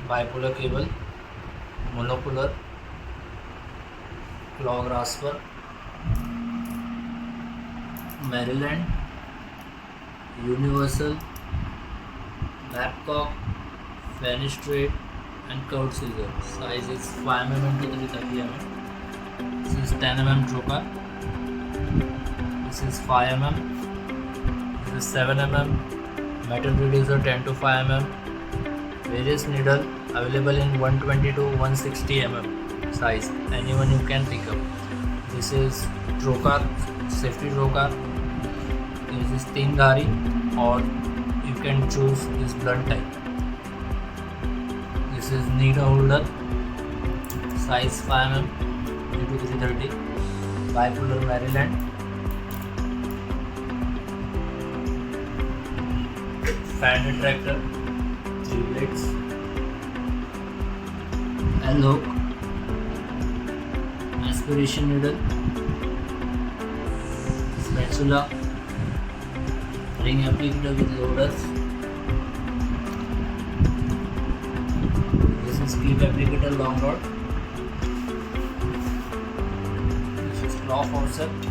Bipolar Cable, Monopolar, Claw Grasper, Maryland, Universal, Babcock, Fan Straight and curved scissor. Size is 5 mm to 330 mm. This is 10 mm Trocar. This is 5 mm. This is 7 mm. Metal reducer 10 to 5 mm. Veress needle available in 120 to 160 mm size. Anyone you can pick up. This is Trocar, safety Trocar. This is thin gari, or you can choose this blunt type. This is needle holder, size 5 mm to 330. Bipolar Maryland. Fan Retractror, 3 blades. L-hook, Aspiration Needle, Spatula, ring applicator with loaders. This is clip applicator long rod. This is claw forceps.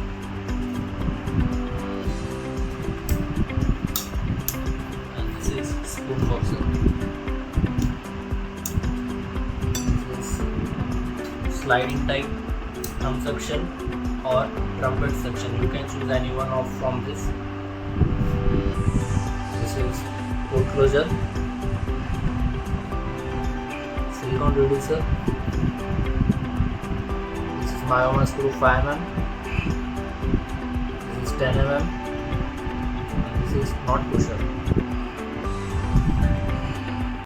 And this is spoon forceps. This is sliding type thumb suction or trumpet suction. You can choose any one of from this. This is port closure, silicone reducer. This is Myoma Screw 5 mm. This is 10 mm. And this is knot pusher.